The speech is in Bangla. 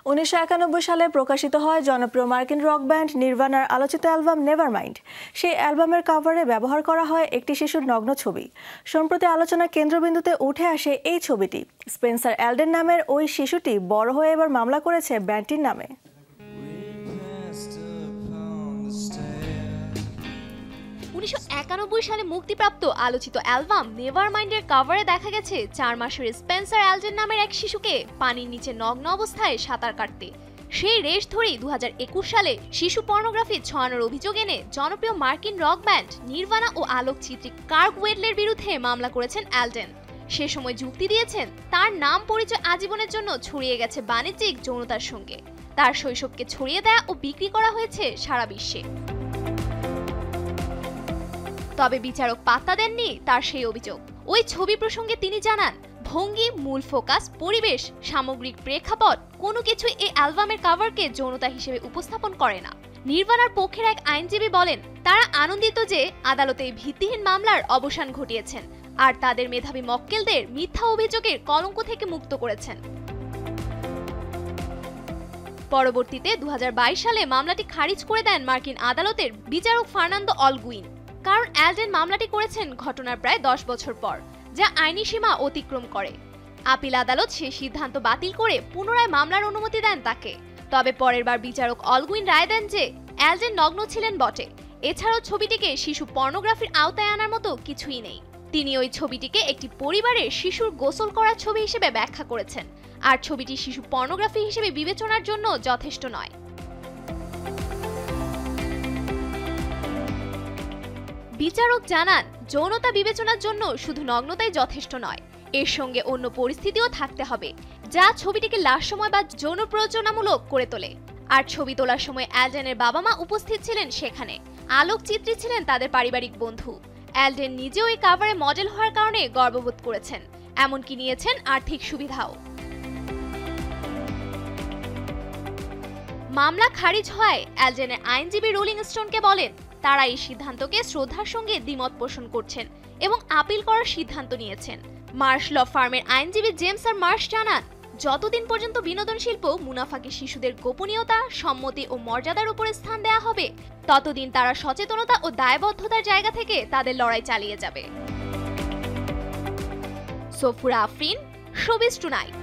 1991 সালে প্রকাশিত হয় জনপ্রিয় মার্কিন রক ব্যান্ড নির্ভানার আলোচিত অ্যালবাম নেভারমাইন্ড। সেই অ্যালবামের কভারে ব্যবহার করা হয় একটি শিশুর নগ্ন ছবি। সম্প্রতি আলোচনার কেন্দ্রবিন্দুতে উঠে আসে এই ছবিটি। স্পেন্সার এলডেন নামের ওই শিশুটি বড় হয়ে এবার মামলা করেছে ব্যান্ডটির নামে। 1991 সালে মুক্তিপ্রাপ্ত আলোচিত অ্যালবাম নেভারমাইন্ডের কভারে দেখা গেছে 4 মাসের স্পেন্সার এলডেন নামের এক শিশুকে পানির নিচে নগ্ন অবস্থায় সাঁতার কাটতে। সেই রেশ ধরেই 2021 সালে শিশু পর্নোগ্রাফি ছড়ানোর অভিযোগ এনে জনপ্রিয় মার্কিন রক ব্যান্ড নির্ভানা ও আলোকচিত্রী কার্ক ওয়েডলের বিরুদ্ধে মামলা করেছেন এলডেন। সে সময় যুক্তি দিয়েছেন তার নাম পরিচয় আজীবনের জন্য ছড়িয়ে গেছে বাণিজ্যিক যৌনতার সঙ্গে। তার শৈশবকে ছড়িয়ে দেয়া ও বিক্রি করা হয়েছে সারা বিশ্বে। তবে বিচারক পাত্তা দেননি তার সেই অভিযোগ। ওই ছবি প্রসঙ্গে তিনি জানান, ভঙ্গি, মূল ফোকাস, পরিবেশ, সামগ্রিক প্রেক্ষাপট কোনো কিছুই এই অ্যালবামের কভারকে যৌনতা হিসেবে উপস্থাপন করে না। নির্ভানার পক্ষের এক আইনজীবী বলেন, তারা আনন্দিত যে আদালতে এই ভিত্তিহীন মামলার অবসান ঘটিয়েছেন আর তাদের মেধাবী মক্কেলদের মিথ্যা অভিযোগের কলঙ্ক থেকে মুক্ত করেছেন। পরবর্তীতে 2022 সালে মামলাটি খারিজ করে দেন মার্কিন আদালতের বিচারক ফার্নান্দো অলগুইন। কারণ এলডেন মামলাটি করেছেন ঘটনার প্রায় 10 বছর পর, যা আইনি সীমা অতিক্রম করে। আপিল আদালত সেই সিদ্ধান্ত বাতিল করে পুনরায় মামলার অনুমতি দেন তাকে। তবে পরের বার বিচারক অলগুইন রায় দেন যে এলডেন নগ্ন ছিলেন বটে, এছাড়াও ছবিটিকে শিশু পর্নোগ্রাফির আওতায় আনার মতো কিছুই নেই। তিনি ওই ছবিটিকে একটি পরিবারের শিশুর গোসল করার ছবি হিসেবে ব্যাখ্যা করেছেন, আর ছবিটি শিশু পর্নোগ্রাফি হিসেবে বিবেচনার জন্য যথেষ্ট নয়। বিচারক জানান, যৌনতা বিবেচনার জন্য শুধু নগ্নতাই যথেষ্ট নয়, এর সঙ্গে অন্য পরিস্থিতিও থাকতে হবে যা ছবিটিকে লাশময় বা যৌন প্ররোচনামূলক করে তোলে। আর ছবি তোলার সময় এলডেনের বাবা মা উপস্থিত ছিলেন সেখানে, আলোকচিত্রী ছিলেন তাদের পারিবারিক বন্ধু। এলডেন নিজেও এই কাভারে মডেল হওয়ার কারণে গর্ববোধ করেছেন, এমনকি নিয়েছেন আর্থিক সুবিধাও। মামলা খারিজ হয় এলডেনের আইনজীবী রোলিং স্টোনকে বলেন, তারা এই সিদ্ধান্তকে শ্রদ্ধার সঙ্গে দ্বিমত পোষণ করছেন এবং আপিল করার সিদ্ধান্ত নিয়েছেন। মার্শ ল ফার্মের আইনজীবী জেমস আর মার্শ জানান, যতদিন পর্যন্ত বিনোদন শিল্প মুনাফাকে শিশুদের গোপনীয়তা, সম্মতি ও মর্যাদার উপরে স্থান দেয়া হবে, ততদিন তারা সচেতনতা ও দায়বদ্ধতার জায়গা থেকে তাদের লড়াই চালিয়ে যাবে। Safura Afrin, showbiz tonight.